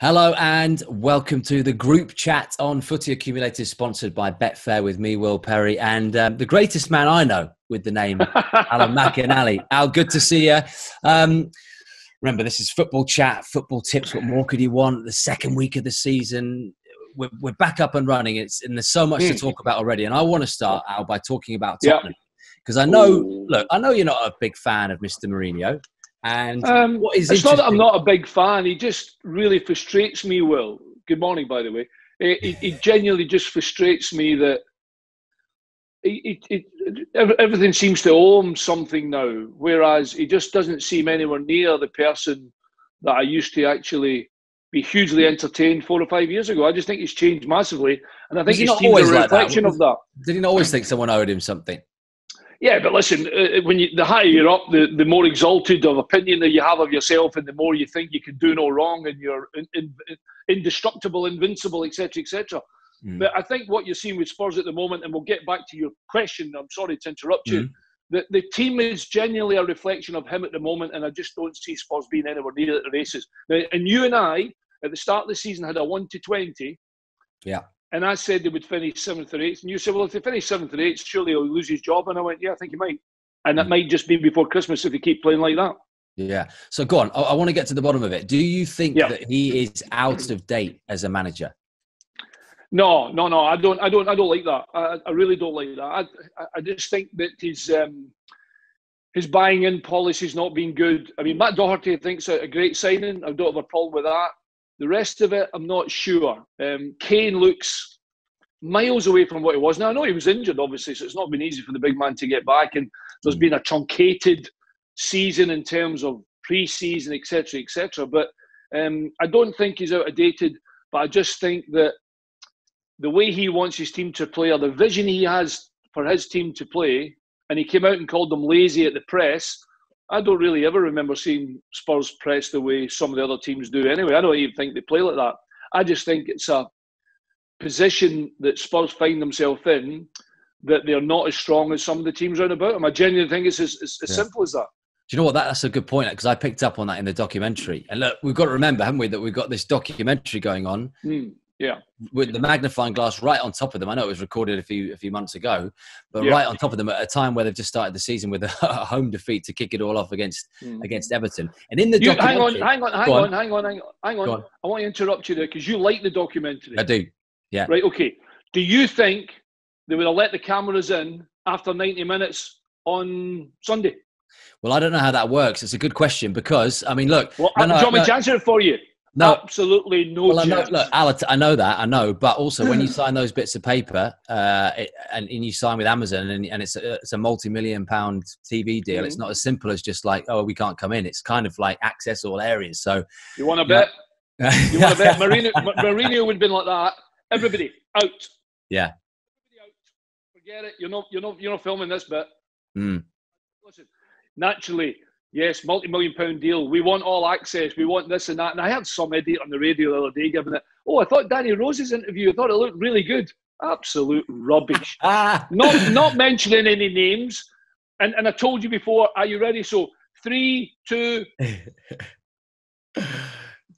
Hello and welcome to the group chat on Footy Accumulators, sponsored by Betfair, with me, Will Perry, and the greatest man I know with the name Alan McInally. Al, good to see you. Remember, this is football chat, football tips. What more could you want? The second week of the season, we're back up and running. And there's so much to talk about already. And I want to start, Al, by talking about Tottenham, because I know you're not a big fan of Mr. Mourinho. And what is it's not that I'm not a big fan. He just really frustrates me, Will. Good morning, by the way. He genuinely just frustrates me that everything seems to owe him something now, whereas he just doesn't seem anywhere near the person that I used to actually be hugely entertained 4 or 5 years ago. I just think he's changed massively, and I think his team's a reflection of that. Did he not always think someone owed him something? Yeah, but listen, the higher you're up, the more exalted of opinion that you have of yourself, and the more you think you can do no wrong, and you're indestructible, invincible, etc., etc. But I think what you're seeing with Spurs at the moment, and we'll get back to your question, I'm sorry to interrupt you, the team is genuinely a reflection of him at the moment, and I just don't see Spurs being anywhere near the races. Now, and you and I, at the start of the season, had a 1-20. Yeah. And I said they would finish 7th or 8th. And you said, well, if they finish 7th or 8th, surely he'll lose his job. And I went, yeah, I think he might. And that might just be before Christmas if he keep playing like that. Yeah. So go on. I want to get to the bottom of it. Do you think that he is out of date as a manager? No. I don't like that. I really don't like that. I just think that his buying in policy's not been good. I mean, Matt Doherty, I think, is a great signing. I don't have a problem with that. The rest of it, I'm not sure. Kane looks miles away from what he was. Now, I know he was injured, obviously, so it's not been easy for the big man to get back. And there's been a truncated season in terms of pre-season, etc., etc. But I don't think he's out of dated. But I just think that the way he wants his team to play, or the vision he has for his team to play, and he came out and called them lazy at the press. I don't really ever remember seeing Spurs press the way some of the other teams do anyway. I don't even think they play like that. I just think it's a position that Spurs find themselves in that they're not as strong as some of the teams round about them. I genuinely think it's as simple as that. Do you know what? That's a good point, because I picked up on that in the documentary. And look, we've got to remember, haven't we, that we've got this documentary going on. Yeah. With the magnifying glass right on top of them. I know it was recorded a few months ago, but right on top of them at a time where they've just started the season with a home defeat to kick it all off against Everton. And in the documentary... Hang on. I want to interrupt you there, because you like the documentary. I do, yeah. Right, okay. Do you think they would have let the cameras in after 90 minutes on Sunday? Well, I don't know how that works. It's a good question, because, I mean, look... Well, do you want me to answer it for you? No, absolutely no chance. Look, Alex, I know that, but also when you sign those bits of paper and you sign with Amazon and it's a multi-million-pound TV deal, it's not as simple as just like, oh, we can't come in. It's kind of like access all areas. So you want to bet? You want to bet? Mourinho would have been like that. Everybody out. Yeah. Everybody out. Forget it. You're not filming this bit. Listen, naturally. Yes, multi-million-pound deal. We want all access. We want this and that. And I heard some idiot on the radio the other day giving it, I thought Danny Rose's interview, I thought it looked really good. Absolute rubbish. Not mentioning any names. And I told you before, are you ready? So, 3, 2... Do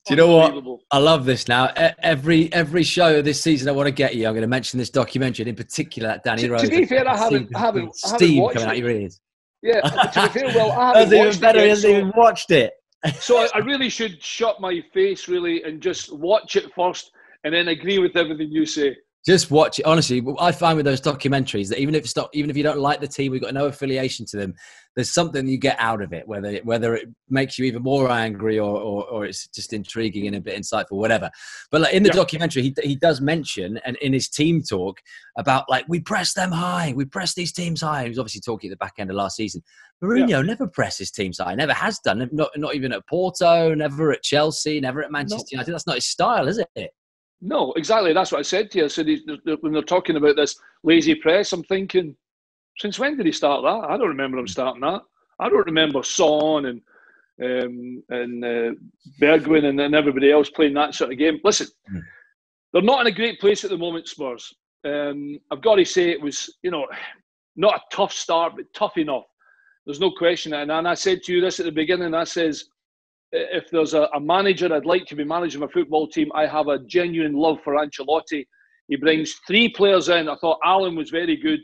you know what? I love this now. Every show this season, I want to get you. I'm going to mention this documentary, and in particular, that Danny Rose. To be fair, I haven't steam watched coming out your ears. Yeah, to be fair, well, I haven't watched it. He hasn't even watched it. So I really should shut my face, really, and just watch it first, and then agree with everything you say. Just watch it. Honestly, I find with those documentaries that even if you don't like the team, we've got no affiliation to them, there's something you get out of it, whether it makes you even more angry or it's just intriguing and a bit insightful, whatever. But like in the documentary, he does mention, and in his team talk, about like, we press them high, we press these teams high. He was obviously talking at the back end of last season. Mourinho never presses teams high, never has done. Not even at Porto, never at Chelsea, never at Manchester United. That's not his style, is it? No, exactly. That's what I said to you. I said when they're talking about this lazy press, I'm thinking, since when did he start that? I don't remember him starting that. I don't remember Son and Bergwijn and everybody else playing that sort of game. Listen, they're not in a great place at the moment, Spurs. I've got to say it was, not a tough start, but tough enough. There's no question. And I said to you this at the beginning, I says, if there's a manager I'd like to be managing my football team, I have a genuine love for Ancelotti. He brings 3 players in. I thought Alan was very good.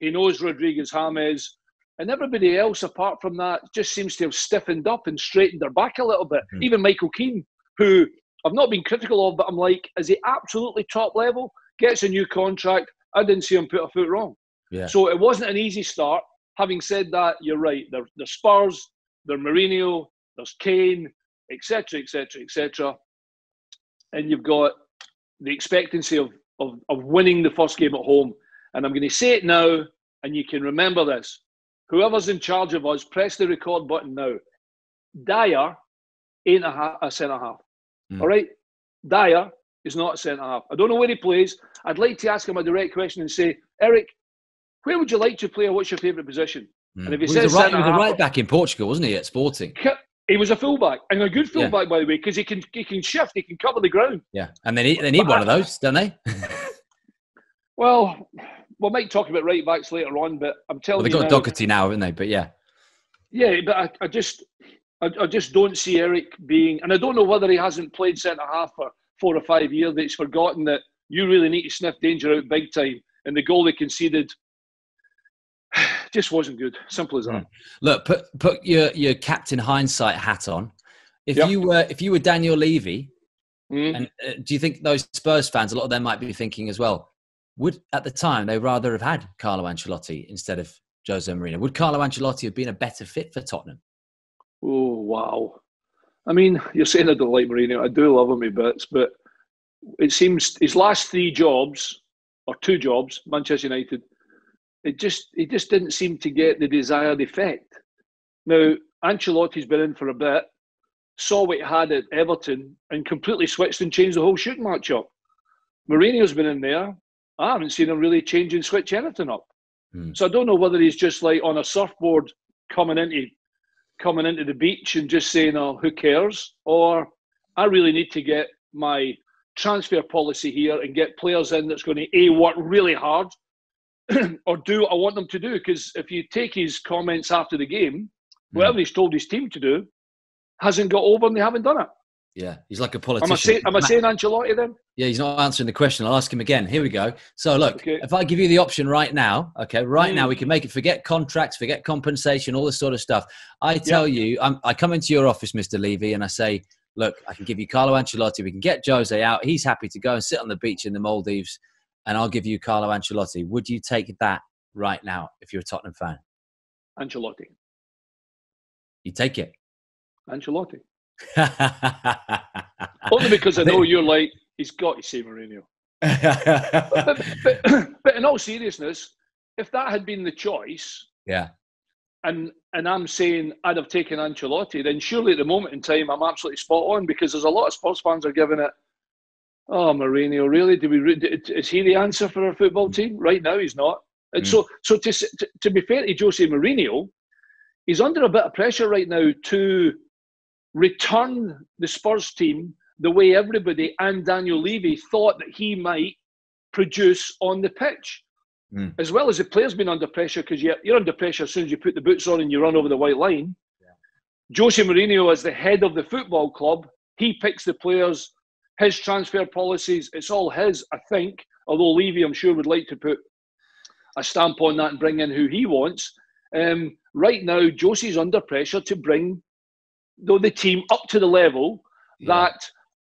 He knows Rodriguez James. And everybody else, apart from that, just seems to have stiffened up and straightened their back a little bit. Mm. Even Michael Keane, who I've not been critical of, but I'm like, is he absolutely top level? Gets a new contract. I didn't see him put a foot wrong. Yeah. So it wasn't an easy start. Having said that, you're right. There's Spurs, there's MOURINHO, there's Kane, etc., etc., etc. And you've got the expectancy of winning the first game at home. And I'm going to say it now, and you can remember this. Whoever's in charge of us, press the record button now. Dyer ain't a centre-half. All right? Dyer is not a centre-half. I don't know where he plays. I'd like to ask him a direct question and say, Eric, where would you like to play, or what's your favourite position? And if he says he was a right back in Portugal, wasn't he, at Sporting? He was a fullback, and a good fullback, by the way, because he can shift, he can cover the ground. Yeah, and they need one of those, don't they? Well, we might talk about right backs later on, but I'm telling you, they've got Doherty now, haven't they? But yeah, but I just don't see Eric being, and I don't know whether he hasn't played centre half for 4 or 5 years. That he's forgotten that you really need to sniff danger out big time, and the goal they conceded just wasn't good. Simple as that. Look, put your captain hindsight hat on. If you were Daniel Levy, and do you think those Spurs fans, a lot of them might be thinking as well, would at the time they rather have had Carlo Ancelotti instead of Jose Mourinho? Would Carlo Ancelotti have been a better fit for Tottenham? Oh wow! I mean, you're saying I don't like Mourinho. I do love him a bit, but it seems his last 3 jobs or 2 jobs, Manchester United, he just didn't seem to get the desired effect. Now, Ancelotti's been in for a bit, saw what he had at Everton, and completely switched and changed the whole shooting match up. Mourinho's been in there. I haven't seen him really change and switch anything up. So I don't know whether he's just like on a surfboard coming into the beach and just saying, "Oh, who cares?" Or I really need to get my transfer policy here and get players in that's going to work really hard. Or do what I want them to do. Because if you take his comments after the game, whatever he's told his team to do hasn't got over and they haven't done it. Yeah, he's like a politician. Am I saying Ancelotti then? Yeah, he's not answering the question. I'll ask him again. Here we go. So look, if I give you the option right now, now we can make it, forget contracts, forget compensation, all this sort of stuff. I tell you, I come into your office, Mr. Levy, and I say, look, I can give you Carlo Ancelotti. We can get Jose out. He's happy to go and sit on the beach in the Maldives, and I'll give you Carlo Ancelotti. Would you take that right now if you're a Tottenham fan? Ancelotti. You take it? Ancelotti. Only because I know you're like, he's got to say Mourinho. but in all seriousness, if that had been the choice, and I'm saying I'd have taken Ancelotti, then surely at the moment in time I'm absolutely spot on, because there's a lot of Spurs fans are giving it, oh, Mourinho, really? Is he the answer for our football team? Right now, he's not. And so to be fair to Jose Mourinho, he's under a bit of pressure right now to return the Spurs team the way everybody and Daniel Levy thought that he might produce on the pitch. As well as the players being under pressure, because you're under pressure as soon as you put the boots on and you run over the white line. Jose Mourinho, as the head of the football club, he picks the players, his transfer policies, it's all his, I think, although Levy, I'm sure, would like to put a stamp on that and bring in who he wants. Right now, Jose's under pressure to bring the team up to the level that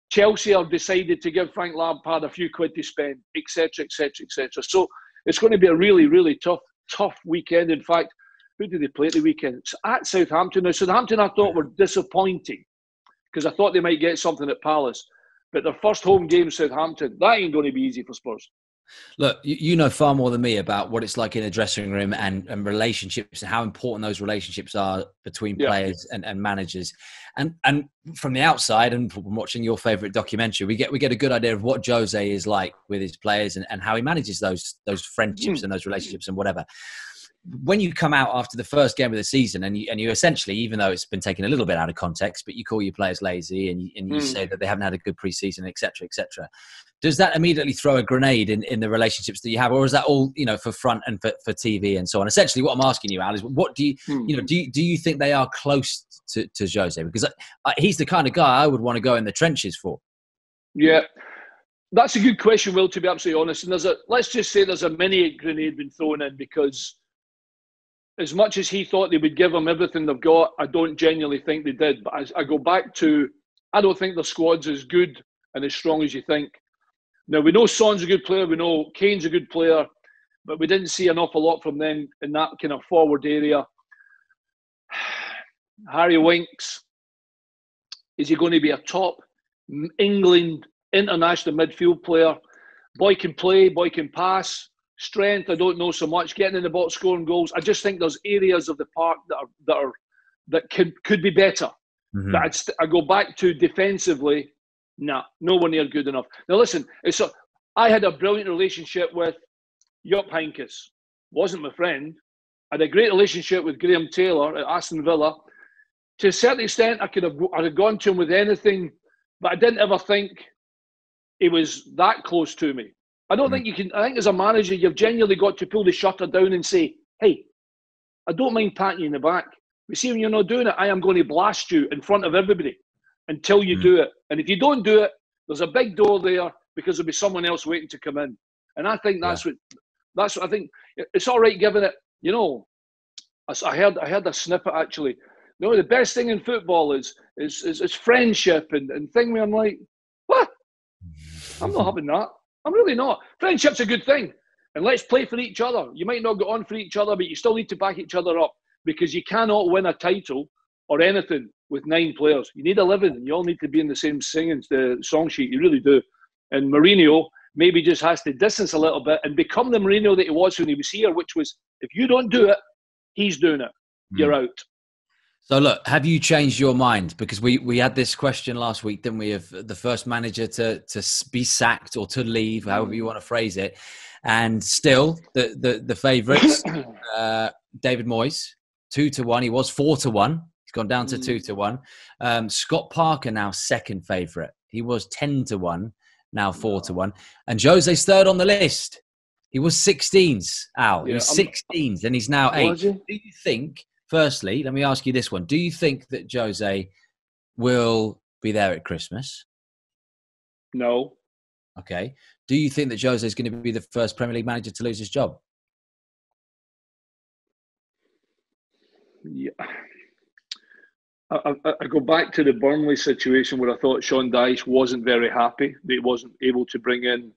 Chelsea have decided to give Frank Lampard a few quid to spend, etc., etc., etc. So it's going to be a really, really tough weekend. In fact, who did they play at the weekend? It's at Southampton. Now, Southampton I thought were disappointing because I thought they might get something at Palace. But their first home game, Southampton, that ain't going to be easy for Spurs. Look, you know far more than me about what it's like in a dressing room and relationships and how important those relationships are between players and managers. And from the outside and from watching your favourite documentary, we get a good idea of what Jose is like with his players and how he manages those friendships and those relationships and whatever. when you come out after the first game of the season and you essentially, even though it's been taken a little bit out of context, but you call your players lazy and you say that they haven't had a good preseason, etc., etc. Does that immediately throw a grenade in the relationships that you have, or is that all for front and for TV and so on? Essentially, what I'm asking you, Al, is what do you do you think they are close to Jose? Because he's the kind of guy I would want to go in the trenches for. Yeah. That's a good question, Will, to be absolutely honest. And let's just say there's a mini grenade been thrown in, because as much as he thought they would give him everything they've got, I don't genuinely think they did. But I go back to, I don't think the squad's as good and as strong as you think. Now, we know Son's a good player, we know Kane's a good player, but we didn't see an awful lot from them in that kind of forward area. Harry Winks, is he going to be a top England international midfield player? Boy can play, boy can pass. Strength, I don't know so much. Getting in the box, scoring goals. I just think there's areas of the park that could be better. But I go back to defensively. Nowhere near good enough. Now listen, I had a brilliant relationship with Jupp Heynckes. Wasn't my friend. I had a great relationship with Graham Taylor at Aston Villa. To a certain extent, I'd have gone to him with anything, but I didn't ever think he was that close to me. I don't think you can. I think as a manager, you've genuinely got to pull the shutter down and say, "Hey, I don't mind patting you in the back. But see, when you're not doing it, I am going to blast you in front of everybody until you do it. And if you don't do it, there's a big door there because there'll be someone else waiting to come in." And I think that's what I think. It's all right giving it. I heard a snippet actually. No, the best thing in football is friendship and thing where I'm like, what? I'm not having that. I'm really not. Friendship's a good thing. And let's play for each other. You might not get on for each other, but you still need to back each other up, because you cannot win a title or anything with 9 players. You need 11, and you all need to be in the same song sheet. You really do. And Mourinho maybe just has to distance a little bit and become the Mourinho that he was when he was here, which was, if you don't do it, he's doing it. You're out. So look, have you changed your mind? Because we had this question last week, didn't we, of the first manager to be sacked or to leave, however you want to phrase it. And still, the favourites, David Moyes, 2-1. He was 4-1. He's gone down to 2-1. Scott Parker now second favourite. He was 10-1, now 4-1. And Jose's third on the list. He was 16s, Al. He was 16s, and he's now 8. Do you think... Firstly, let me ask you this one. Do you think that Jose will be there at Christmas? No. Okay. Do you think that Jose is going to be the first Premier League manager to lose his job? Yeah. I go back to the Burnley situation where I thought Sean Dyche wasn't very happy that he wasn't able to bring in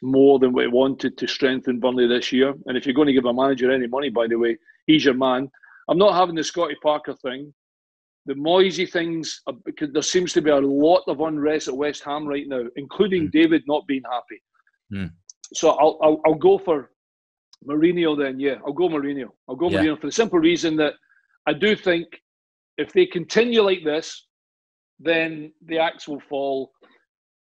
more than what he wanted to strengthen Burnley this year. And if you're going to give a manager any money, by the way, he's your man. I'm not having the Scotty Parker thing. The Moisey things, because there seems to be a lot of unrest at West Ham right now, including David not being happy. So I'll go for Mourinho then. Yeah, I'll go Mourinho. Mourinho for the simple reason that I do think if they continue like this, then the axe will fall.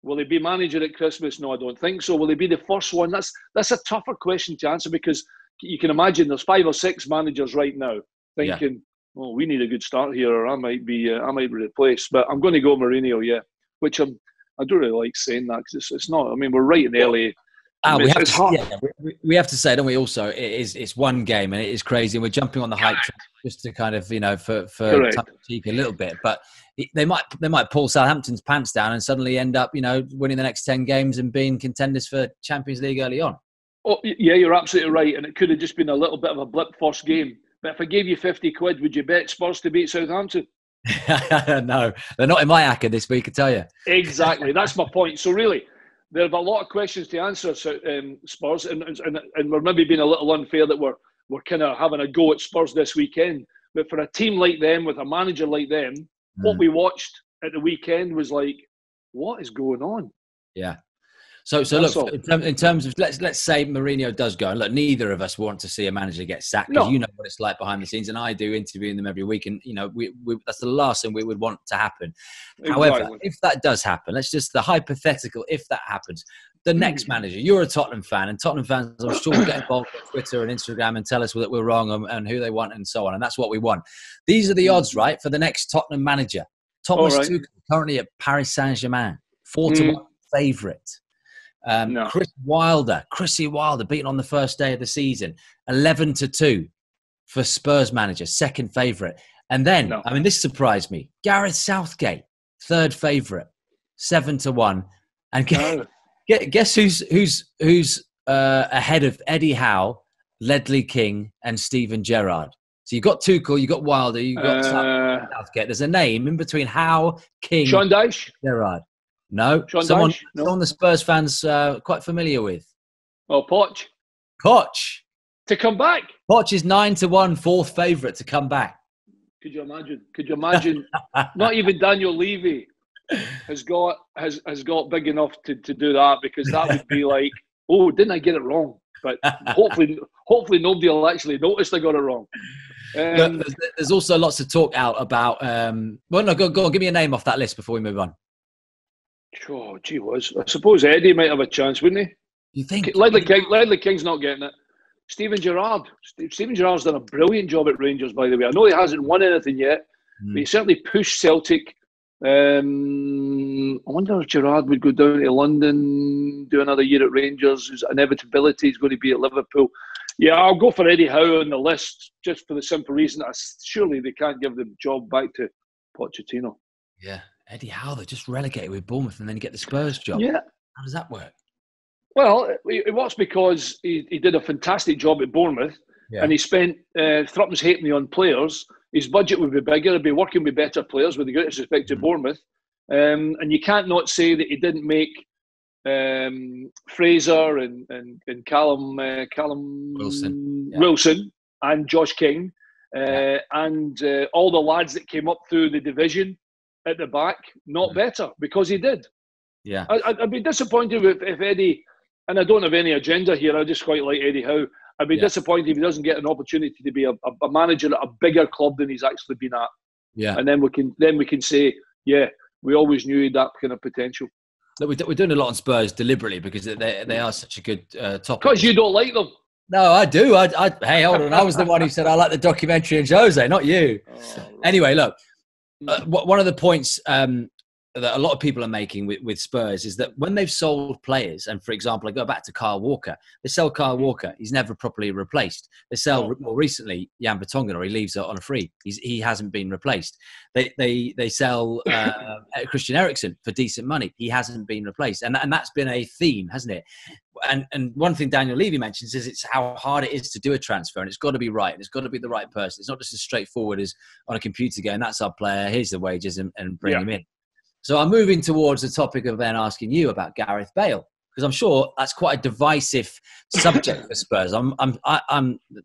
Will he be manager at Christmas? No, I don't think so. Will he be the first one? That's a tougher question to answer, because you can imagine there's 5 or 6 managers right now thinking, "Oh, we need a good start here, or I might be replaced." But I'm going to go Mourinho, which I don't really like saying that, because it's not. I mean, we're right in early. We have to say, don't we? Also, it's one game and it is crazy, and we're jumping on the hype train just to kind of for cheek a little bit. But they might pull Southampton's pants down and suddenly end up winning the next 10 games and being contenders for Champions League early on. Oh yeah, you're absolutely right, and it could have just been a little bit of a blip first game. But if I gave you 50 quid, would you bet Spurs to beat Southampton? No, they're not in my acca this week, I tell you. Exactly, that's my point. So really, there are a lot of questions to answer, Spurs, and we're maybe being a little unfair that we're kind of having a go at Spurs this weekend. But for a team like them, with a manager like them, what we watched at the weekend was like, what is going on? Yeah. So look, in terms of let's say Mourinho does go, and look, neither of us want to see a manager get sacked, because you know what it's like behind the scenes, and I do, interviewing them every week, and you know we that's the last thing we would want to happen. Exactly. However, if that does happen, let's just the hypothetical, if that happens, the next manager, you're a Tottenham fan, and Tottenham fans, I'm sure, will get involved on Twitter and Instagram and tell us that we're wrong and who they want and so on, and that's what we want. These are the odds, right, for the next Tottenham manager. Thomas Tuchel, currently at Paris Saint-Germain, 4-1 favourite. Chrissy Wilder, beaten on the first day of the season, 11-2 for Spurs manager, second favourite. And then, I mean, this surprised me. Gareth Southgate, third favourite, 7-1. And guess who's ahead of Eddie Howe, Ledley King, and Steven Gerrard? So you've got Tuchel, you've got Wilder, you've got Southgate. There's a name in between Howe, King, Sean Dyche, Gerrard. No, someone the Spurs fans quite familiar with. Oh, Poch. To come back. Poch is 9-1, fourth favourite to come back. Could you imagine? Not even Daniel Levy has got big enough to do that, because that would be like, oh, didn't I get it wrong? But hopefully nobody will actually notice I got it wrong. There's also lots to talk out about. Go on, give me a name off that list before we move on. Oh, gee whiz. I suppose Eddie might have a chance, wouldn't he? You think? Ledley King's not getting it. Steven Gerrard's done a brilliant job at Rangers, by the way. I know he hasn't won anything yet, but he certainly pushed Celtic. I wonder if Gerrard would go down to London, do another year at Rangers. His inevitability is going to be at Liverpool. Yeah, I'll go for Eddie Howe on the list, just for the simple reason that surely they can't give the job back to Pochettino. Yeah, Eddie Howe, they're just relegated with Bournemouth and then you get the Spurs job. Yeah. How does that work? Well, it works because he did a fantastic job at Bournemouth, and he spent threepence halfpenny on players. His budget would be bigger. He'd be working with better players, with the greatest respect to Bournemouth. And you can't not say that he didn't make Fraser and Callum Wilson and Josh King and all the lads that came up through the division at the back not better, because he did. Yeah, I'd be disappointed if Eddie, and I don't have any agenda here, I just quite like Eddie Howe. I'd be disappointed if he doesn't get an opportunity to be a manager at a bigger club than he's actually been at. Yeah, and then we can say, yeah, we always knew he had that kind of potential. Look, we're doing a lot on Spurs deliberately because they are such a good topic. Because you don't like them. No, I do. Hey, hold on. I was the one who said I like the documentary and Jose, not you. Oh, right. Anyway, look, one of the points that a lot of people are making with Spurs is that when they've sold players, and for example, I go back to Kyle Walker, they sell Kyle Walker, he's never properly replaced. They sell more recently Jan Vertonghen, or he leaves on a free. He hasn't been replaced. They sell Christian Eriksen for decent money. He hasn't been replaced, and that's been a theme, hasn't it? And one thing Daniel Levy mentions is it's how hard it is to do a transfer, and it's got to be right, and it's got to be the right person. It's not just as straightforward as on a computer going, that's our player, here's the wages, and bring him in. So I'm moving towards the topic of then asking you about Gareth Bale, because I'm sure that's quite a divisive subject for Spurs. I'm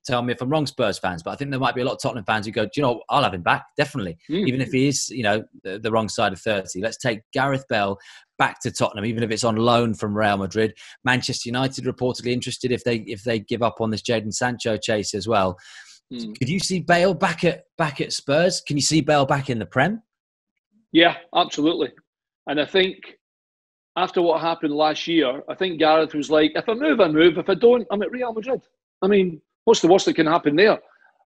tell me if I'm wrong, Spurs fans, but I think there might be a lot of Tottenham fans who go, do you know, I'll have him back, definitely, even if he is, the wrong side of 30. Let's take Gareth Bale back to Tottenham, even if it's on loan from Real Madrid. Manchester United reportedly interested if they give up on this Jadon Sancho chase as well. Could you see Bale back at Spurs? Can you see Bale back in the Prem? Yeah, absolutely. And I think after what happened last year, I think Gareth was like, if I move, I move. If I don't, I'm at Real Madrid. I mean, what's the worst that can happen there?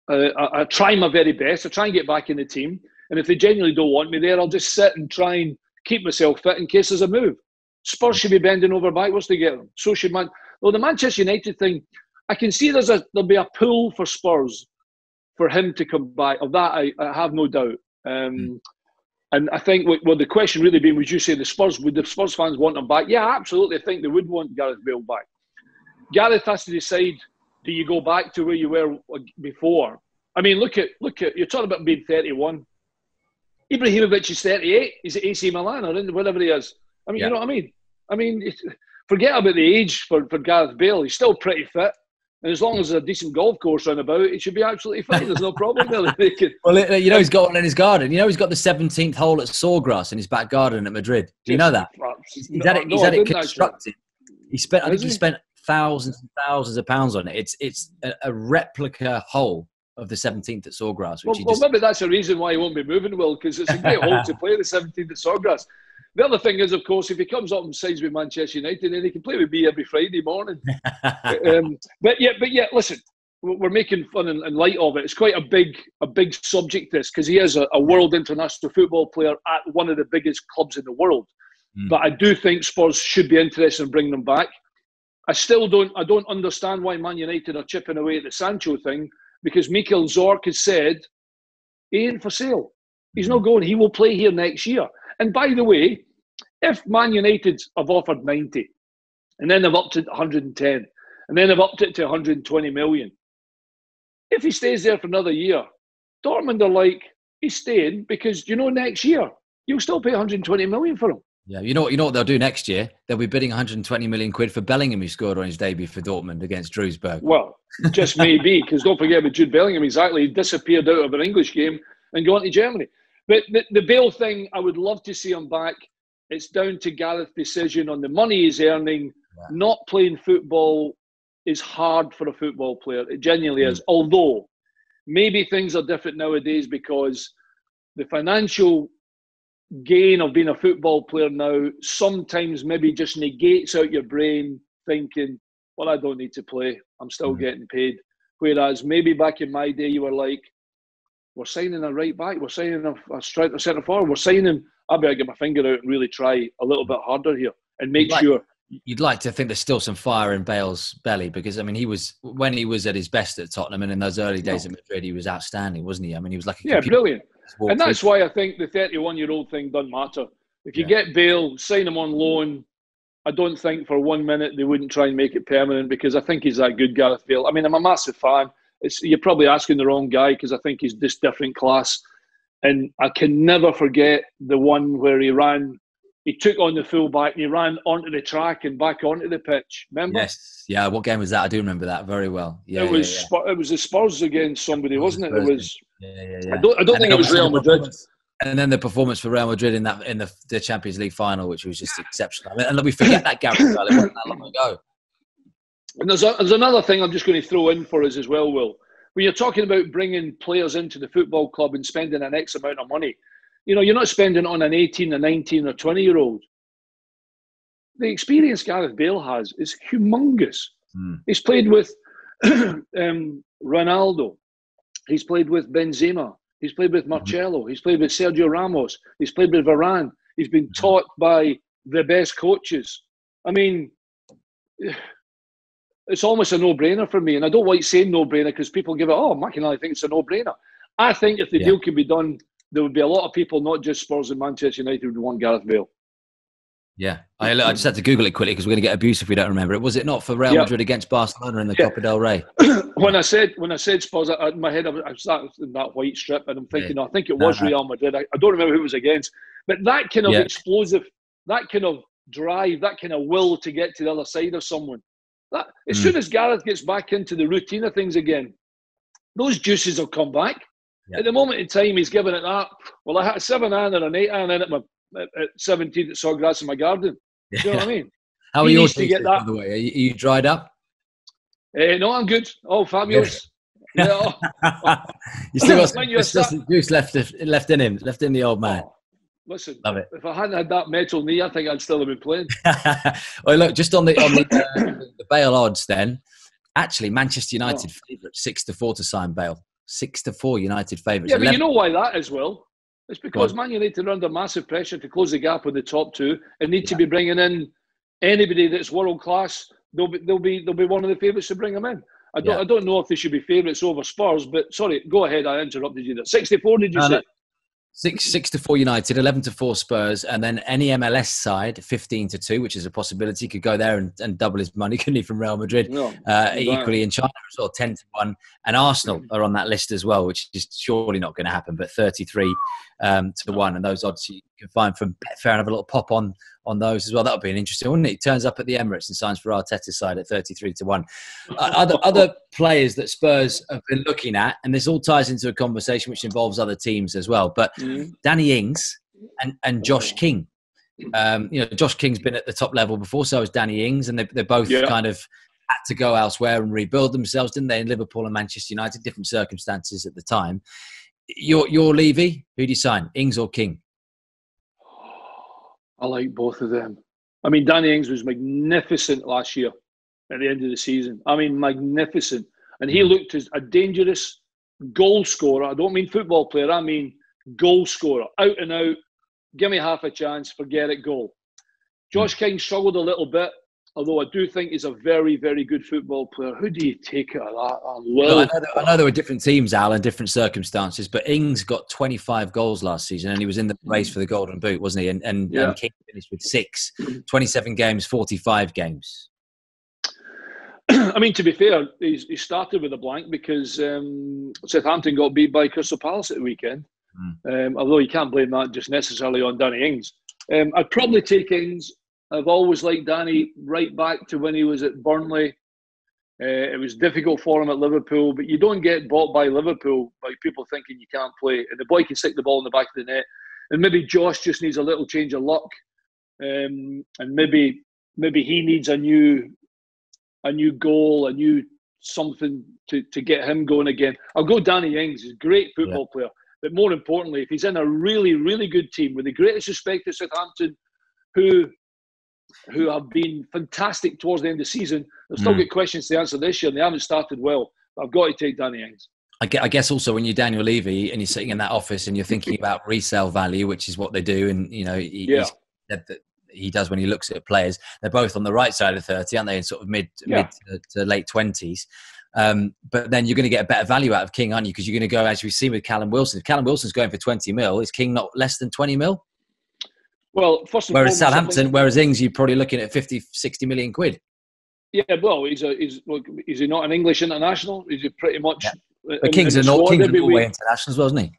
I try my very best. I try and get back in the team. And if they genuinely don't want me there, I'll just sit and try and keep myself fit in case there's a move. Spurs should be bending over backwards to get them. So should Man. Well, the Manchester United thing, I can see there'll be a pull for Spurs for him to come back. Of that, I have no doubt. And I think what the question really being, would the Spurs fans want him back? Yeah, absolutely. I think they would want Gareth Bale back. Gareth has to decide, do you go back to where you were before? I mean, look at you're talking about being 31. Ibrahimovic is 38. He's at AC Milan or whatever he is. I mean, You know what I mean? I mean, forget about the age for Gareth Bale. He's still pretty fit. And as long as there's a decent golf course round about, it should be absolutely fine. There's no problem there. Well, he's got one in his garden. He's got the 17th hole at Sawgrass in his back garden at Madrid. Do you know that? He's had it constructed. I think he spent thousands and thousands of pounds on it. It's a replica hole of the 17th at Sawgrass. Well, maybe that's a reason why he won't be moving, Will, because it's a great hole to play the 17th at Sawgrass. The other thing is, of course, if he comes up and signs with Manchester United, then he can play with me every Friday morning. But yeah, listen, we're making fun and light of it. It's quite a big subject, this, because he is a world international football player at one of the biggest clubs in the world. But I do think Spurs should be interested in bringing them back. I don't understand why Man United are chipping away at the Sancho thing, because Mikel Zorc has said he ain't for sale. He's not going. He will play here next year. And by the way, if Man United have offered 90, and then they've upped it to 110, and then they've upped it to 120 million, if he stays there for another year, Dortmund are like, he's staying because, next year, you'll still pay 120 million for him. Yeah, you know what they'll do next year? They'll be bidding 120 million quid for Bellingham, who scored on his debut for Dortmund against Drewsburg. Well, just maybe, because don't forget about Jude Bellingham. Exactly, he disappeared out of an English game and gone to Germany. But the Bale thing, I would love to see him back. It's down to Gareth's decision on the money he's earning. Yeah. Not playing football is hard for a football player. It genuinely is. Although, maybe things are different nowadays because the financial gain of being a football player now sometimes maybe just negates out your brain thinking, well, I don't need to play. I'm still getting paid. Whereas maybe back in my day, you were like, we're signing a right back, we're signing a striker, centre forward, we're signing, I better get my finger out and really try a little bit harder here and make sure. You'd like to think there's still some fire in Bale's belly because, I mean, when he was at his best at Tottenham and in those early days at Madrid, he was outstanding, wasn't he? I mean, he was like brilliant. And that's why I think the 31-year-old thing doesn't matter. If you get Bale, sign him on loan, I don't think for 1 minute they wouldn't try and make it permanent because I think he's that good, Gareth Bale. I mean, I'm a massive fan. You're probably asking the wrong guy because I think he's this different class. And I can never forget the one where he took on the fullback and he ran onto the track and back onto the pitch. Remember? Yes. Yeah, what game was that? I do remember that very well. Yeah, it was the Spurs against somebody, wasn't it? It was. Yeah. I don't think it was Real Madrid. And then the performance for Real Madrid in the Champions League final, which was just exceptional. And we forget that Gareth Bale. It wasn't that long ago. And there's another thing I'm just going to throw in for us as well, Will. When you're talking about bringing players into the football club and spending an X amount of money, you're not spending it on an 18, a 19 or 20-year-old. The experience Gareth Bale has is humongous. He's played with Ronaldo. He's played with Benzema. He's played with Marcelo. He's played with Sergio Ramos. He's played with Varane. He's been taught by the best coaches. I mean, it's almost a no-brainer for me. And I don't like saying no-brainer because people give it, McInally thinks it's a no-brainer. I think if the deal can be done, there would be a lot of people, not just Spurs and Manchester United, who would want Gareth Bale. Yeah. I just had to Google it quickly because we're going to get abuse if we don't remember it. Was it not for Real Madrid against Barcelona in the Copa del Rey? When I said Spurs, in my head, I started in that white strip and I'm thinking, I think it was Real Madrid. I don't remember who it was against. But that kind of explosive, that kind of drive, that kind of will to get to the other side of someone. That as soon as Gareth gets back into the routine of things again, those juices will come back. At the moment in time, he's giving it that. Well, I had a 7-iron or an 8-iron in at 17 at Sawgrass in my garden. Do you know what I mean? How are you juices, by the way? Are you dried up? No, I'm good. Oh, fabulous. You still got some juice left in him, left in the old man. Listen, love it. If I hadn't had that metal knee, I think I'd still have been playing. Well, look, just on the Bale odds then. Actually, Manchester United favourite 6-4 to sign Bale. 6-4 United favourites. Yeah, but you know why that is, Will? It's because Man United are under massive pressure to close the gap with the top two and need to be bringing in anybody that's world class. They'll be one of the favourites to bring them in. I don't know if they should be favourites over Spurs, but sorry, go ahead. I interrupted you there. 64, did you say? 6-4 United, 11-4 Spurs, and then any MLS side 15-2, which is a possibility. Could go there and double his money, couldn't he, from Real Madrid? Equally in China as well, 10-1, and Arsenal are on that list as well, which is surely not going to happen. But 33-1, and those odds you can find from Betfair and have a little pop on those as well. That would be an interesting, wouldn't it? He turns up at the Emirates and signs for Arteta's side at 33-1. Other players that Spurs have been looking at, and this all ties into a conversation which involves other teams as well, but Danny Ings and Josh King. Josh King's been at the top level before, so has Danny Ings, and they both kind of had to go elsewhere and rebuild themselves, didn't they? In Liverpool and Manchester United, different circumstances at the time. You're Levy. Who do you sign, Ings or King? I like both of them. I mean, Danny Ings was magnificent last year at the end of the season. I mean, magnificent. And he looked as a dangerous goal scorer. I don't mean football player. I mean goal scorer. Out and out. Give me half a chance. Forget it. Goal. Josh King struggled a little bit, although I do think he's a very, very good football player. Who do you take out of that? I know there were different teams, Al, and different circumstances, but Ings got 25 goals last season, and he was in the race for the Golden Boot, wasn't he? And King finished with 6, 27 games, 45 games. I mean, to be fair, he started with a blank because Southampton got beat by Crystal Palace at the weekend. Although you can't blame that just necessarily on Danny Ings. I'd probably take Ings. I've always liked Danny right back to when he was at Burnley. It was difficult for him at Liverpool, but you don't get bought by Liverpool by people thinking you can't play. And the boy can stick the ball in the back of the net. And maybe Josh just needs a little change of luck. And maybe he needs a new goal, a new something to get him going again. I'll go Danny Ings. He's a great football player. But more importantly, if he's in a really, really good team, with the greatest respect to Southampton, who have been fantastic towards the end of the season, they've still got questions to answer this year, and they haven't started well. But I've got to take Danny Ings. I guess also when you're Daniel Levy and you're sitting in that office and you're thinking about resale value, which is what they do, and he does when he looks at players. They're both on the right side of 30, aren't they? In sort of mid to late 20s. But then you're going to get a better value out of King, aren't you? Because you're going to go, as we've seen with Callum Wilson. If Callum Wilson's going for 20 mil, is King not less than 20 mil? Well, whereas Southampton, whereas Ings, you're probably looking at 50, 60 million quid. Yeah, well, is he not an English international? Is he pretty much? Yeah. But King's a Norway international as well, isn't he?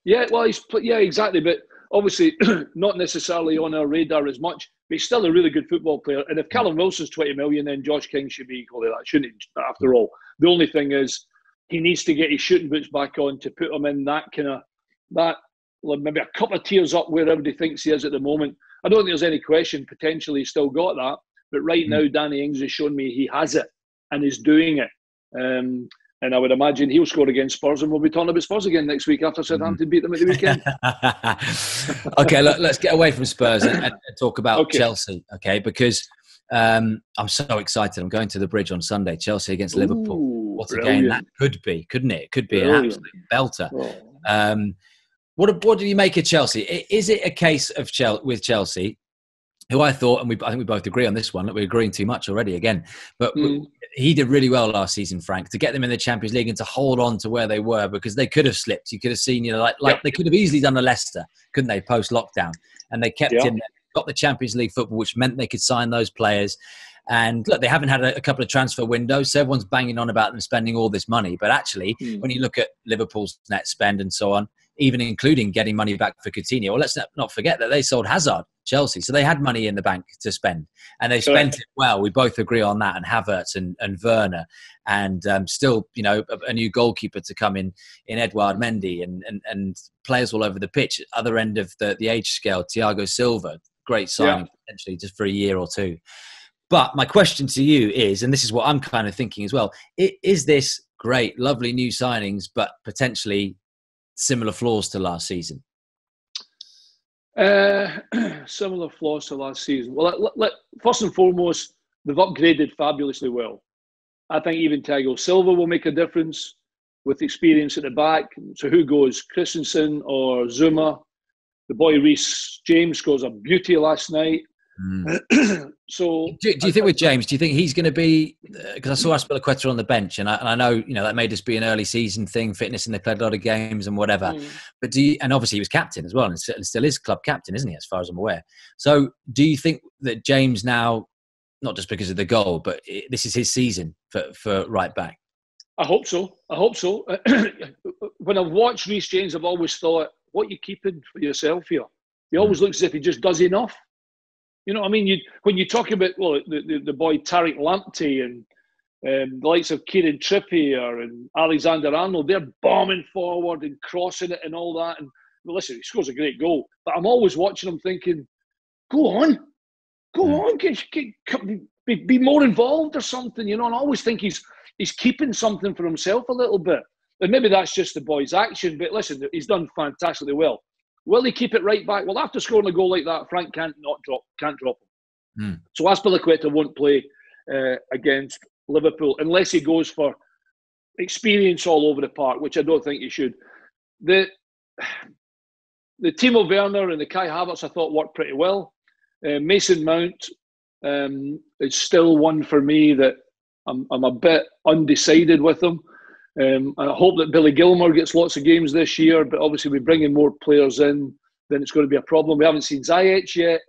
Yeah, well, exactly. But obviously, not necessarily on our radar as much. But he's still a really good football player. And if Callum Wilson's 20 million, then Josh King should be equally that, shouldn't he? After all, the only thing is he needs to get his shooting boots back on to put him in that maybe a couple of tiers up where everybody thinks he is at the moment. I don't think there's any question. Potentially, he's still got that. But right now, Danny Ings has shown me he has it and is doing it. And I would imagine he'll score against Spurs, and we'll be talking about Spurs again next week after Southampton beat them at the weekend. Okay, let's get away from Spurs and talk about Chelsea, okay? Because I'm so excited. I'm going to the Bridge on Sunday, Chelsea against Liverpool. What a game that could be, couldn't it? It could be an absolute belter. What do you make of Chelsea? Is it a case of with Chelsea, who I thought, and I think we both agree on this one, that we're agreeing too much already again, but he did really well last season, Frank, to get them in the Champions League and to hold on to where they were, because they could have slipped. You could have seen, they could have easily done a Leicester, couldn't they, post-lockdown? And they kept in there, got the Champions League football, which meant they could sign those players. And look, they haven't had a couple of transfer windows, so everyone's banging on about them spending all this money. But actually, when you look at Liverpool's net spend and so on, even including getting money back for Coutinho, well, let's not forget that they sold Hazard, Chelsea. So they had money in the bank to spend. And they spent it well. We both agree on that. And Havertz and Werner. And still, a new goalkeeper to come in Edouard Mendy and players all over the pitch. Other end of the age scale, Thiago Silva. Great signing, potentially, just for a year or two. But my question to you is, and this is what I'm kind of thinking as well, is this great, lovely new signings, but potentially similar flaws to last season? Similar flaws to last season. Well, first and foremost, they've upgraded fabulously well. I think even Thiago Silva will make a difference with experience at the back. So who goes, Christensen or Zuma? The boy Reece James scores a beauty last night. So do you think with James, do you think he's going to be, because I saw Aspilicueta on the bench, and I know that may just be an early season thing, fitness, and they played a lot of games and whatever, but and obviously he was captain as well, and still is club captain, isn't he, as far as I'm aware? So do you think that James now, not just because of the goal, but this is his season for right back? I hope so. When I've watched Reece James, I've always thought, what are you keeping for yourself here? He always looks as if he just does enough. You know what I mean? When you talk about, the boy Tariq Lamptey and the likes of Kieran Trippier and Alexander Arnold, they're bombing forward and crossing it and all that. And listen, he scores a great goal. But I'm always watching him thinking, go on, be more involved or something, you know. And I always think he's keeping something for himself a little bit. And maybe that's just the boy's action. But listen, he's done fantastically well. Will he keep it right back? Well, after scoring a goal like that, Frank can't drop him. So Azpilicueta won't play against Liverpool unless he goes for experience all over the park, which I don't think he should. The Timo Werner and the Kai Havertz I thought worked pretty well. Mason Mount is still one for me that I'm a bit undecided with him. I hope that Billy Gilmour gets lots of games this year, but obviously we're bringing more players in, then it's going to be a problem. We haven't seen Ziyech yet.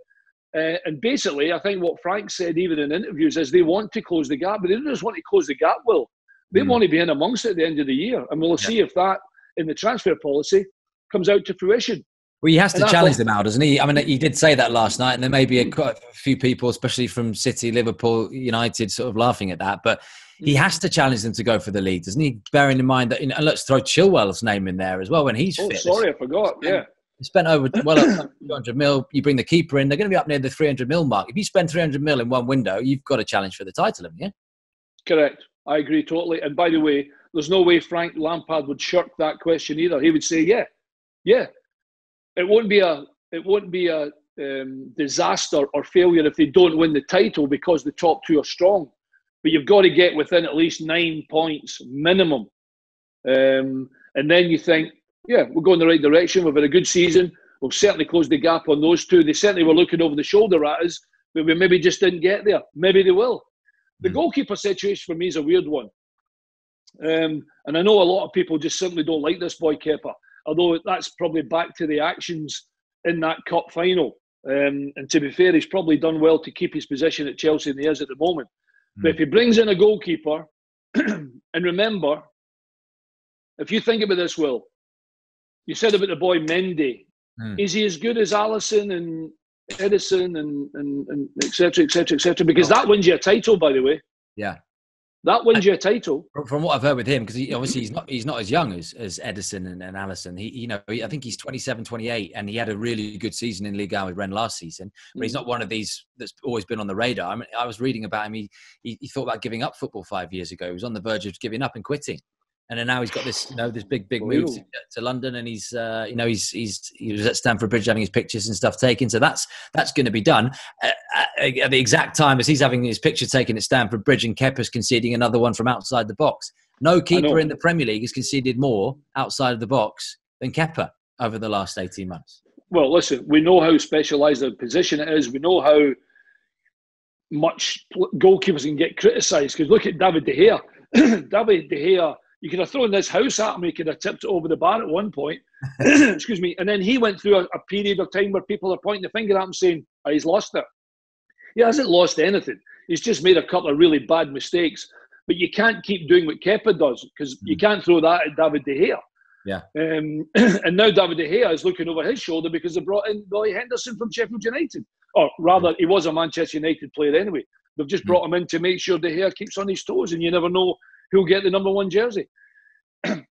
And basically, I think what Frank said even in interviews is they want to close the gap, but they don't just want to close the gap, Will. They want to be in amongst it at the end of the year. And we'll see if that, in the transfer policy, comes out to fruition. Well, he has to challenge them out, doesn't he? I mean, he did say that last night, and there may be quite a few people, especially from City, Liverpool, United, sort of laughing at that. But he has to challenge them to go for the lead, doesn't he? Bearing in mind that, and let's throw Chilwell's name in there as well when he's fit. Sorry, I forgot. You spent over 200 mil. You bring the keeper in, they're going to be up near the 300 mil mark. If you spend 300 mil in one window, you've got a challenge for the title, haven't you? Correct. I agree totally. And by the way, there's no way Frank Lampard would shirk that question either. He would say, yeah. It won't be a disaster or failure if they don't win the title because the top two are strong. But you've got to get within at least 9 points minimum. And then you think, we're going the right direction. We've had a good season. We'll certainly close the gap on those two. They certainly were looking over the shoulder at us, but we maybe just didn't get there. Maybe they will. The goalkeeper situation for me is a weird one. And I know a lot of people just simply don't like this boy, Kepa, although that's probably back to the actions in that cup final. And to be fair, he's probably done well to keep his position at Chelsea and he is at the moment. But if he brings in a goalkeeper, and remember, if you think about this, Will, you said about the boy Mendy. Is he as good as Alisson and Edison and et cetera, et cetera, et cetera? Because that wins you a title, by the way. Yeah. That wins you a title. From what I've heard with him, because obviously he's not as young as Edison and Alisson. I think he's 27, 28, and he had a really good season in Ligue 1 with Rennes last season. But he's not one of these that's always been on the radar. I mean, I was reading about him. He thought about giving up football 5 years ago. He was on the verge of giving up and quitting. And then now he's got this, this big move to London, and he was at Stamford Bridge having his pictures and stuff taken. So that's going to be done at the exact time as he's having his picture taken at Stamford Bridge, and Kepa's conceding another one from outside the box. No keeper in the Premier League has conceded more outside of the box than Kepa over the last 18 months. Well, listen, we know how specialised a position it is. We know how much goalkeepers can get criticised. Because look at David De Gea. David De Gea. You could have thrown this house at him. He could have tipped it over the bar at one point. Excuse me. And then he went through a period of time where people are pointing the finger at him saying, he's lost it. He hasn't lost anything. He's just made a couple of really bad mistakes. But you can't keep doing what Kepa does because you can't throw that at David De Gea. Yeah. And now David De Gea is looking over his shoulder because they brought in Roy Henderson from Sheffield United. Or rather, he was a Manchester United player anyway. They've just brought him in to make sure De Gea keeps on his toes, and you never know who'll get the number 1 jersey.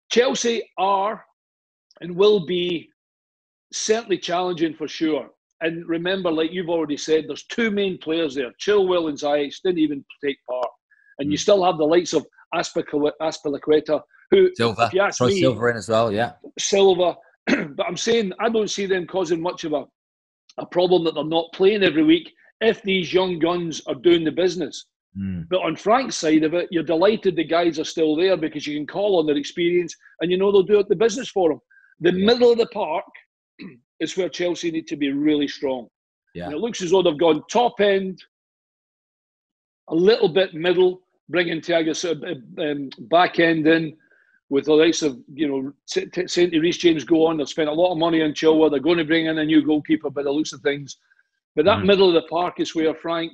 Chelsea are and will be certainly challenging for sure. And remember, like you've already said, there's 2 main players there. Chilwell and Ziyech didn't even take part. And you still have the likes of Azpilicueta, who, Silva, if you ask throw me, Silva in as well, yeah. Silva. But I'm saying I don't see them causing much of a problem that they're not playing every week if these young guns are doing the business. But on Frank's side of it, you're delighted the guys are still there because you can call on their experience and they'll do the business for them. The middle of the park is where Chelsea need to be really strong. Yeah. And it looks as though they've gone top end, a little bit middle, bringing Thiago back end in with the likes of, saying to Reece James go on. They've spent a lot of money on Chilwell. They're going to bring in a new goalkeeper by the looks of things. But that middle of the park is where Frank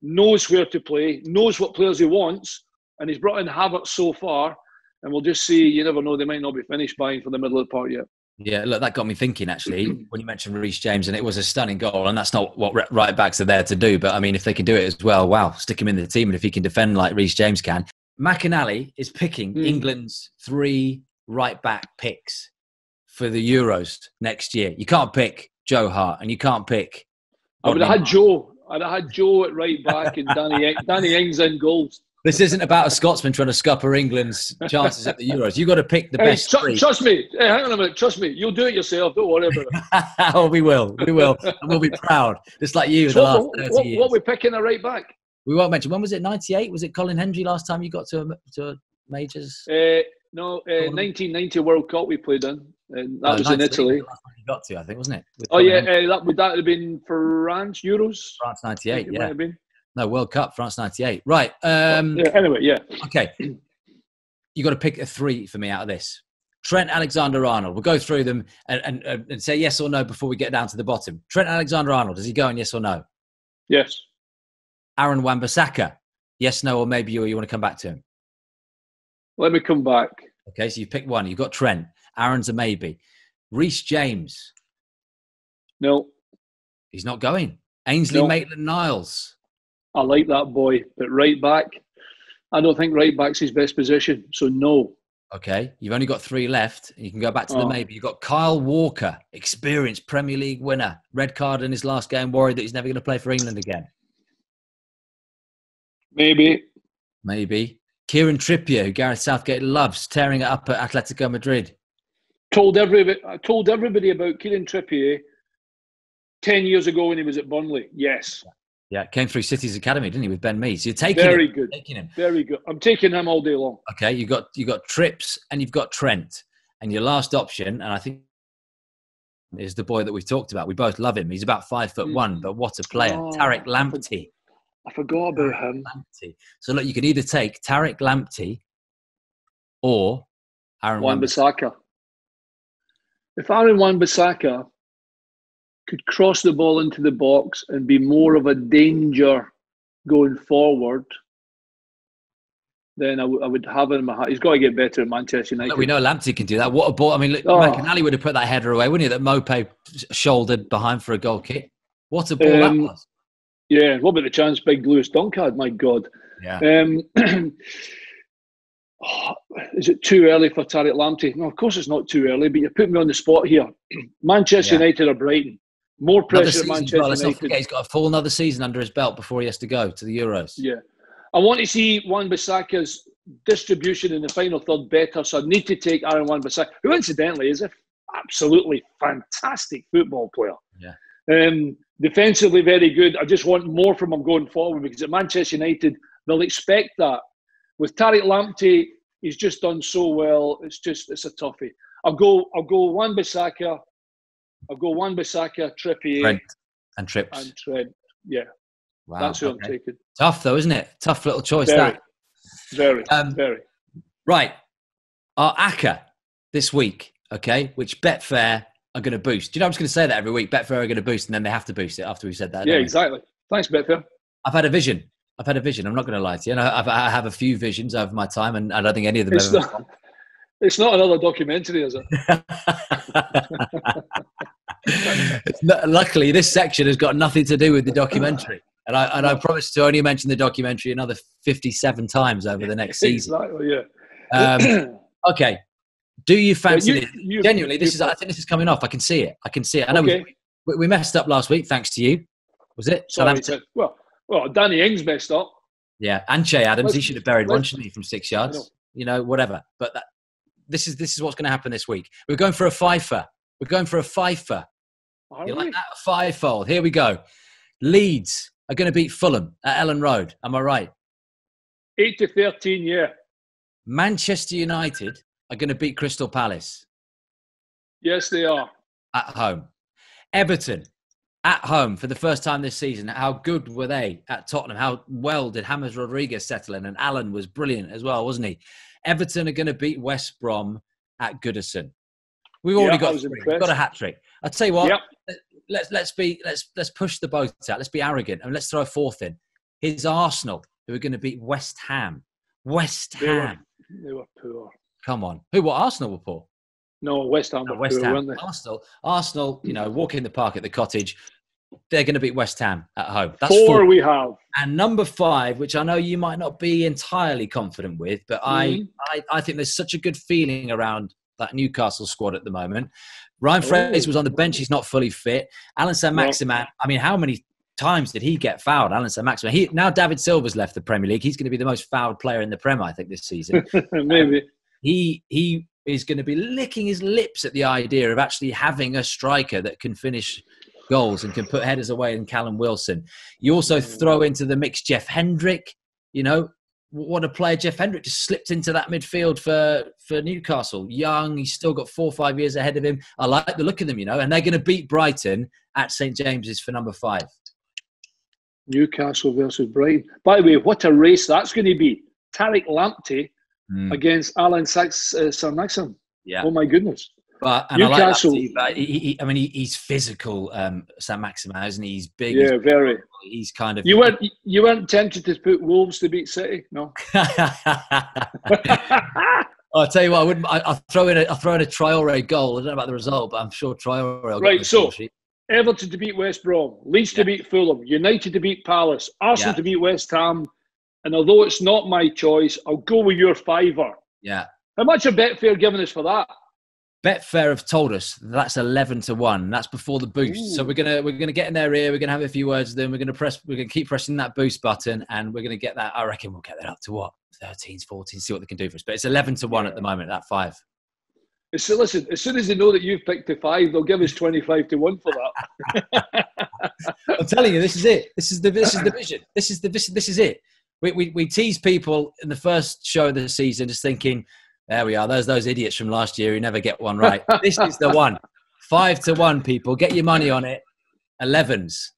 knows where to play, knows what players he wants, and he's brought in Havertz so far, and we'll just see. You never know, they might not be finished buying for the middle of the park yet. Yeah, look, that got me thinking, actually, when you mentioned Reece James, and it was a stunning goal, and that's not what right-backs are there to do, but, I mean, if they can do it as well, wow, stick him in the team, and if he can defend like Reece James can. McInally is picking England's 3 right-back picks for the Euros next year. You can't pick Joe Hart, and you can't pick I would have had Joe. I'd have had Joe at right back and Danny Ings in goals. This isn't about a Scotsman trying to scupper England's chances at the Euros. You've got to pick the best three. Trust me. Hey, hang on a minute. Trust me. You'll do it yourself. Don't worry about it. Oh, we will. And we'll be proud. Just like you in the last 30 years. What we're picking a right back? We won't mention. When was it, 98? Was it Colin Hendry last time you got to majors? No, 1990 World Cup we played in. And that was in Italy. Last time you got to, I think, wasn't it? Would that have been France, Euros? France 98, yeah. No, World Cup, France 98. Right. Anyway, yeah. Okay. You got to pick a three for me out of this. Trent Alexander-Arnold. We'll go through them and say yes or no before we get down to the bottom. Trent Alexander-Arnold, does he go in yes or no? Yes. Aaron Wan-Bissaka, yes, no, or maybe you want to come back to him? Let me come back. Okay, so you picked one. You've got Trent. Aaron's a maybe. Reece James. No. He's not going. Ainsley Maitland-Niles. I like that boy, but right back, I don't think right back's his best position, so no. Okay, you've only got three left. You can go back to the maybe. You've got Kyle Walker, experienced Premier League winner. Red card in his last game, worried that he's never going to play for England again. Maybe. Kieran Trippier, who Gareth Southgate loves, tearing it up at Atletico Madrid. I told everybody about Kieran Trippier 10 years ago when he was at Burnley. Yes. Yeah, came through City's academy, didn't he, with Ben Mee? So you're taking Very him. good. Taking him. Very good. I'm taking him all day long. Okay, you got Trips and you've got Trent. And your last option, and I think is the boy that we've talked about. We both love him. He's about 5'1", but what a player. Tariq Lamptey. I forgot about him. Lamptey. So look, you can either take Tariq Lamptey or Aaron Wan-Bissaka. If Aaron Wan-Bissaka could cross the ball into the box and be more of a danger going forward, then I would have him in my heart. He's got to get better at Manchester United. We know Lamptey can do that. What a ball. I mean, McInally would have put that header away, wouldn't he? That Mope shouldered behind for a goal kick. What a ball that was. Yeah, what about the chance Big Lewis Dunk had? My God. Yeah. Is it too early for Tariq Lamptey? No, of course it's not too early, but you put me on the spot here. Manchester United or Brighton? More pressure at Manchester United. Let's not forget, he's got a full another season under his belt before he has to go to the Euros. Yeah. I want to see Wan-Bissaka's distribution in the final third better, so I need to take Aaron Wan-Bissaka, who incidentally is an absolutely fantastic football player. Yeah. Defensively very good. I just want more from him going forward because at Manchester United, they'll expect that. With Tariq Lamptey, he's just done so well. It's a toughie. I'll go Wan-Bissaka. I'll go Wan-Bissaka, Trippier, Trent and Trips. And Trent. Yeah. Wow. That's who I'm taking. Tough though, isn't it? Tough little choice very, that. Very. Right. Our ACCA this week, okay, which Betfair are going to boost. Do you know I'm just going to say that every week? Betfair are going to boost and then they have to boost it after we've said that. Yeah, exactly. Thanks, Betfair. I've had a vision. I'm not going to lie to you. And I have a few visions over my time and I don't think any of them It's not another documentary, is it? Luckily, this section has got nothing to do with the documentary. And I promise to only mention the documentary another 57 times over the next season. Exactly, yeah. Okay. Do you fancy this? Genuinely, I think this is coming off. I can see it. I know we messed up last week, thanks to you. Was it? Sorry, well, Danny Ings messed up. Yeah, and Che Adams. He should have buried one, shouldn't he, from 6 yards? You know, whatever. But this is what's going to happen this week. We're going for a fifer. You like that? A fivefold. Here we go. Leeds are going to beat Fulham at Ellen Road. Am I right? 8-13, yeah. Manchester United are going to beat Crystal Palace. Yes, they are. At home. Everton at home for the first time this season. How good were they at Tottenham? How well did James Rodriguez settle in? And Allen was brilliant as well, wasn't he? Everton are going to beat West Brom at Goodison. We've already got a hat trick. I'll tell you what. Yep. Let's push the boat out. Let's be arrogant and let's throw a fourth in. Here's Arsenal, who are going to beat West Ham. They were poor. Come on. What, Arsenal were poor? No, West Ham were poor, weren't they? Arsenal, walk in the park at the Cottage. They're going to beat West Ham at home. That's four we have. And number 5, which I know you might not be entirely confident with, but I think there's such a good feeling around that Newcastle squad at the moment. Ryan Fraser was on the bench. He's not fully fit. Alan Saint-Maximin, I mean, how many times did he get fouled, Alan Saint-Maximin? Now David Silva's left the Premier League. He's going to be the most fouled player in the Prem, I think, this season. Maybe. He is going to be licking his lips at the idea of actually having a striker that can finish goals and can put headers away in Callum Wilson. You also throw into the mix Jeff Hendrick. You know, what a player. Jeff Hendrick just slipped into that midfield for Newcastle. Young, he's still got 4 or 5 years ahead of him. I like the look of them, you know, and they're going to beat Brighton at St James's for number 5. Newcastle versus Brighton. By the way, what a race that's going to be. Tariq Lamptey against Alan Saint-Maximin. Yeah. Oh, my goodness. But Newcastle. I like that, he's physical, Saint-Maximin, isn't he? He's big. Yeah, very. He's kind of. You weren't tempted to put Wolves to beat City, no? I'll tell you what. I'll throw in a Traore goal. I don't know about the result, but I'm sure Traore will get the score sheet. Everton to beat West Brom, Leeds to beat Fulham, United to beat Palace, Arsenal to beat West Ham. And although it's not my choice, I'll go with your fiver. Yeah. How much are Betfair giving us for that? Betfair have told us that's 11-1. That's before the boost. Ooh. So we're gonna get in their ear. We're gonna have a few words with them. We're gonna keep pressing that boost button, and we're gonna get that. I reckon we'll get that up to what 13s, 14s. See what they can do for us. But it's 11-1 at the moment. That 5. So listen, as soon as they know that you've picked the 5, they'll give us 25-1 for that. I'm telling you, this is it. This is the vision. This is it. We tease people in the first show of the season, just thinking, there we are. Those idiots from last year who never get one right. This is the one. 5-1, people. Get your money on it. 11s.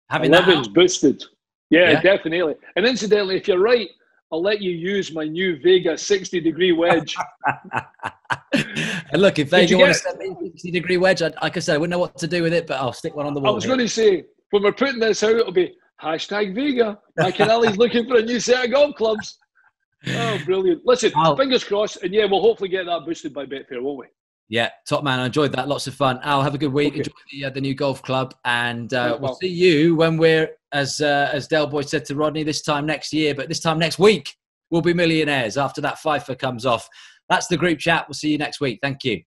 Having 11s boosted. Yeah, definitely. And incidentally, if you're right, I'll let you use my new Vega 60-degree wedge. And look, if they want to send me a 60-degree wedge, like I said, I wouldn't know what to do with it, but I'll stick one on the wall. I was going to say, when we're putting this out, it'll be #Vega. McInally's looking for a new set of golf clubs. Oh, brilliant. Listen, fingers crossed. And yeah, we'll hopefully get that boosted by Betfair, won't we? Yeah, top man. I enjoyed that. Lots of fun. Al, have a good week. Okay. Enjoy the new golf club. And we'll see you when we're, as Del Boy said to Rodney, this time next year, but this time next week, we'll be millionaires after that FIFA comes off. That's the group chat. We'll see you next week. Thank you.